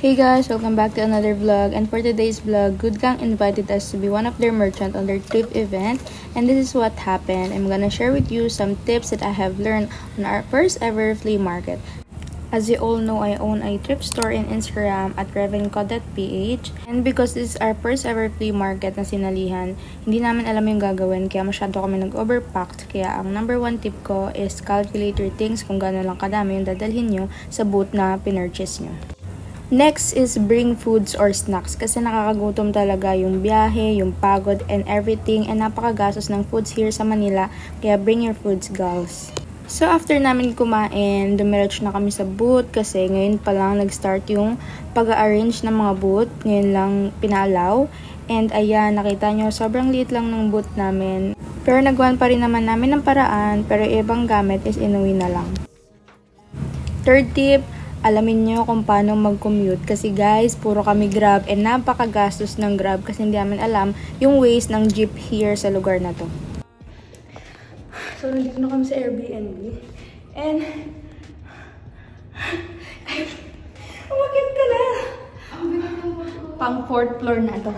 Hey guys, welcome back to another vlog, and for today's vlog, Good Gang invited us to be one of their merchant on their trip event, and this is what happened. I'm gonna share with you some tips that I have learned on our first ever flea market. As you all know, I own a thrift store in Instagram at revenco.ph, and because this is our first ever flea market na sinalihan, hindi namin alam yung gagawin kaya masyado kami nag-overpacked. Kaya ang number one tip ko is calculate your things kung gano'n lang kadami yung dadalhin nyo sa booth na pinurchase nyo. Next is bring foods or snacks kasi nakakagutom talaga yung biyahe, yung pagod and everything, and napakagastos ng foods here sa Manila, kaya bring your foods, girls. So after namin kumain, dumiretso na kami sa booth kasi ngayon pa lang nag-start yung pag-arrange ng mga booth, ngayon lang pinaalaw. And ayan, nakita nyo, sobrang liit lang ng booth namin. Pero nagawan pa rin naman namin ng paraan, pero ibang gamit is inuwi na lang. Third tip, alamin nyo kung paano mag-commute kasi guys, puro kami Grab and napakagastos ng Grab kasi hindi namin alam yung ways ng jeep here sa lugar na to. So, nandito na kami sa Airbnb and umakit ka na! Pang 4th floor na to.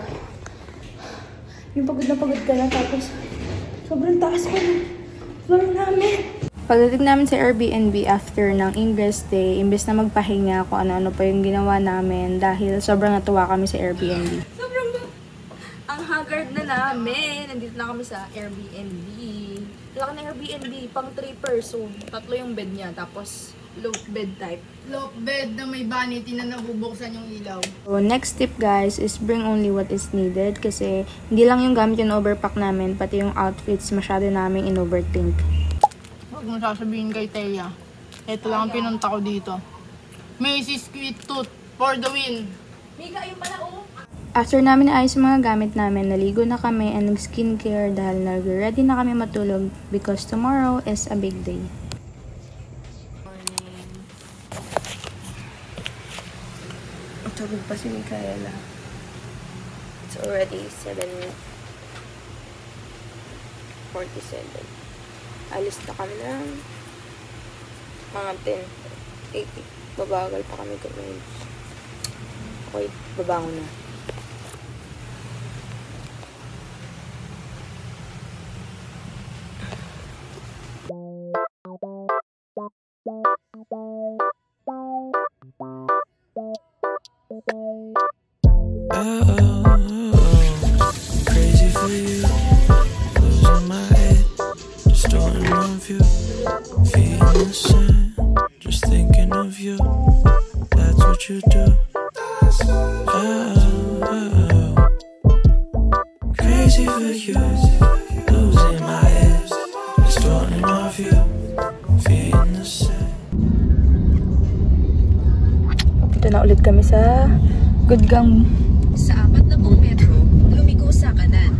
Yung pagod ka na tapos sobrang taas pa ng floor namin. Pagdating namin sa Airbnb after ng English day, imbes na magpahinga kung ano-ano pa yung ginawa namin dahil sobrang natuwa kami sa Airbnb. Sobrang ang haggard na namin. Nandito na kami sa Airbnb. Laki na Airbnb, pang 3 person. 3 yung bed niya, tapos low bed type. Low bed na may vanity na nabubuksan yung ilaw. So, next tip guys is bring only what is needed kasi hindi lang yung gamit yung overpack namin, pati yung outfits masyado namin in-overthink. Huwag mo sasabihin kay Thea. Ito lang ang pinunta ko dito. Macy's Sweet Tooth for the win. Mika, yung pala After namin naayos yung mga gamit namin, naligo na kami and nag-skincare dahil nag-ready na kami matulog because tomorrow is a big day. Morning. Tulog pa si Micaela. It's already 7:47. Alis na kami ng mga 10:80. Babagal pa kami kumain. Okay, babangon na. Crazy for you, losing my head, just starting of you, feeling the same, just thinking of you, that's what you do. Crazy for you, losing my head, just starting of you, feeling the same. Dito na ulit kami sa Good Gang. Sa 40 metro, lumiko sa kanan.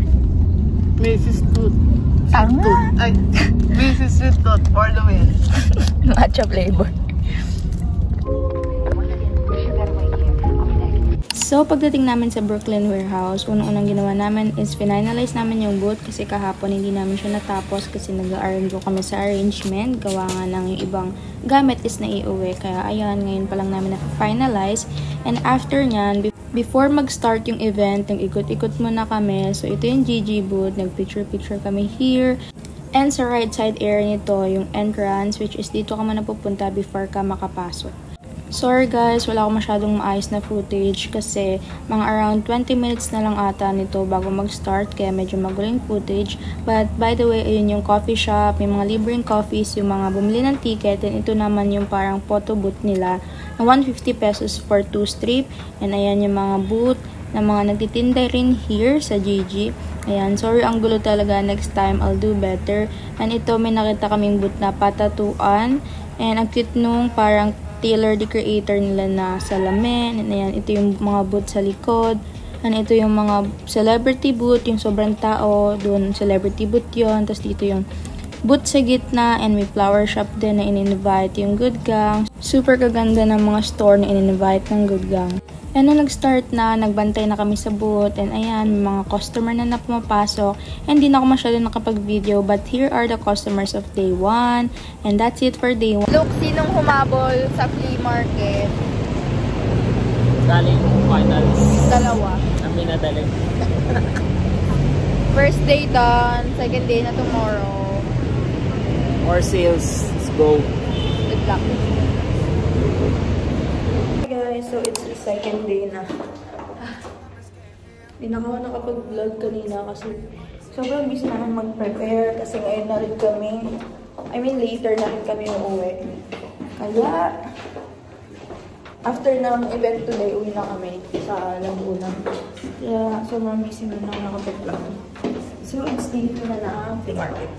Macy's Tooth. Ay, Macy's Sweet Tooth for the win. Matcha flavor. So, pagdating namin sa Brooklyn Warehouse, unang-unang ginawa namin is finalize namin yung booth kasi kahapon hindi namin siya natapos kasi nag-arrange kami sa arrangement. Gawa nga lang yung ibang gamit is naiuwi. Kaya ayan, ngayon pa lang namin na-finalize. And after nyan, before mag-start yung event, nag-ikot-ikot muna kami. So, ito yung GG booth. Nag-picture-picture kami here. And sa right side area nito, yung entrance, which is dito ka muna pupunta before ka makapasok. Sorry guys, wala akong masyadong maayos na footage kasi mga around 20 minutes na lang ata nito bago mag-start kaya medyo maguling footage. But by the way, ayun yung coffee shop, may mga libreng coffees, yung mga bumili ng ticket, and ito naman yung parang photo booth nila na 150 pesos for 2 strip. And ayan yung mga booth na mga nagtitinda rin here sa GG. Ayan, sorry ang gulo talaga, next time I'll do better. And ito may nakita kaming booth na patatuan and ang cute nung parang Taylor the creator nila na salamin. And ayan, ito yung mga booth sa likod. And ito yung mga celebrity booth, yung sobrang tao. Doon, celebrity booth yun. Tapos dito yung booth sa gitna. And may flower shop din na in-invite yung Good Gang. Super kaganda ng mga store na in-invite ng Good Gang. And nung nag-start na, nagbantay na kami sa booth. And ayan, may mga customer na pumapasok. And di na ako masyado nakapag-video. But here are the customers of day 1. And that's it for day 1. Look, sinong humabol sa flea market? Galing finals. Dalawa. Ang minadali. First day done. Second day na tomorrow. More sales. Let's go. Good luck. Hey guys, so it's the second day na. Hindi na ako nakapag-vlog kanina kasi sobrang busy namin mag-prepare kasi ngayon na rin kami. I mean, later na rin kami uuwi. Kaya, after ng event today, uwi na kami sa Laguna. Kaya, sobrang busy na lang nakapag-vlog. So, it's dito na na free market.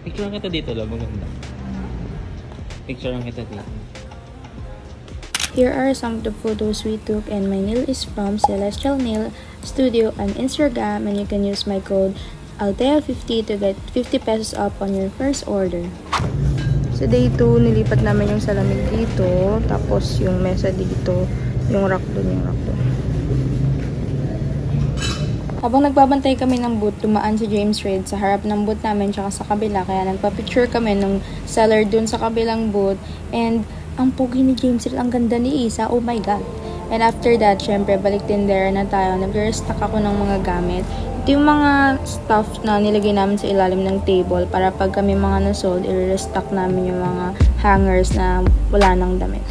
Picture kita dito lang, maganda. Picture kita dito. Here are some of the photos we took, and my nail is from Celestial Nail Studio on Instagram, and you can use my code ALTEA50 to get 50 pesos off on your first order. Sa day 2, nilipat namin yung salamig dito, tapos yung mesa dito, yung rack doon, yung rack doon. Habang nagbabantay kami ng booth, dumaan si James Reid sa harap ng booth namin tsaka sa kabila. Kaya nagpa-picture kami ng seller dun sa kabilang booth. And ang pogi ni James Reid, ang ganda ni Isa. Oh my God. And after that, syempre, balik tindera na tayo. Nag-restock ako ng mga gamit. Ito yung mga stuff na nilagay namin sa ilalim ng table para pag kami mga nasold, i-restock namin yung mga hangers na wala nang damit.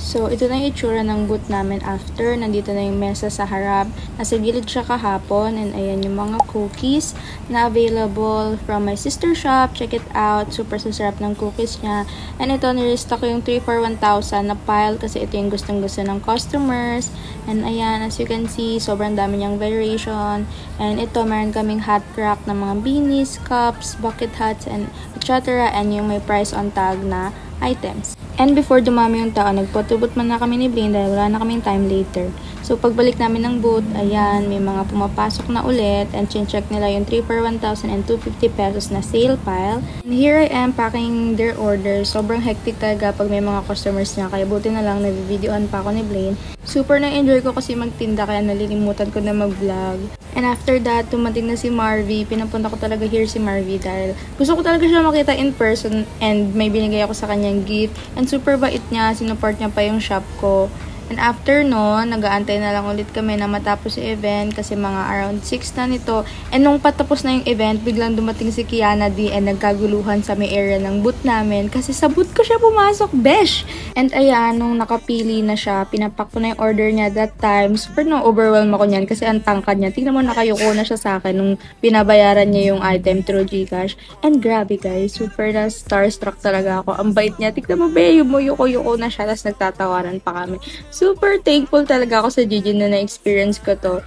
So, ito na yung itsura ng booth namin after. Nandito na yung mesa sa harap. Nasa gilid siya kahapon. And ayan yung mga cookies na available from my sister shop. Check it out. Super sasarap ng cookies niya. And ito, nirestock ko yung 3 for 1,000 na pile kasi ito yung gustong-gusto ng customers. And ayan, as you can see, sobrang dami niyang variation. And ito, meron kaming hot rack ng mga beanies, cups, bucket hats, and etc. And yung may price on tag na items. And before dumami yung tao, nagpatubot man na kami ni Blaine dahil wala na kaming time later. So, pagbalik namin ng booth, ayan, may mga pumapasok na ulit and check nila yung 3 for 1,000 and 250 pesos na sale pile. And here I am packing their orders. Sobrang hectic talaga pag may mga customers niya. Kaya buti na lang, nag-videoan pa ako ni Blaine. Super na-enjoy ko kasi magtinda kaya nalilimutan ko na mag-vlog. And after that, tumating na si Marvy. Pinapunta ko talaga here si Marvy dahil gusto ko talaga siya makita in person and may binigay ako sa kanyang gift. And super bait niya, sinuport niya pa yung shop ko. And after nun, nag-aantay na lang ulit kami na matapos yung event kasi mga around 6 na nito. And nung patapos na yung event, biglang dumating si Kiana D and nagkaguluhan sa may area ng booth namin kasi sa booth ko siya pumasok, besh! And ayan, nung nakapili na siya, pinapak ko na yung order niya that time. Super na-overwhelm ako niyan kasi ang tangkad niya. Tingnan mo, nakayuko na siya sa akin nung pinabayaran niya yung item through Gcash. And grabe guys, super na starstruck talaga ako. Ang bait niya. Tingnan mo, be, yuko na siya, tapos nagtatawaran pa kami. Super thankful talaga ako sa Gigi na na-experience ko to.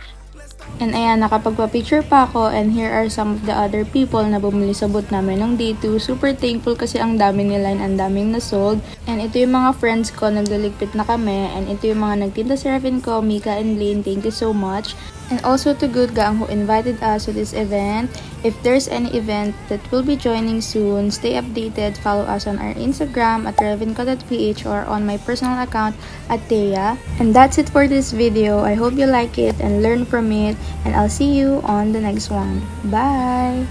And ayan, nakapagpa-picture pa ako and here are some of the other people na bumili sa booth namin ng day 2. Super thankful kasi ang dami nila and ang daming na-sold. And ito yung mga friends ko, naglaligpit na kami. And ito yung mga nagtinda sa Ravin ko, Mika and Blaine. Thank you so much. And also to Good Gang who invited us to this event. If there's any event that we'll be joining soon, stay updated. Follow us on our Instagram at ravinco.ph or on my personal account at Thea. And that's it for this video. I hope you like it and learn from it. And I'll see you on the next one. Bye!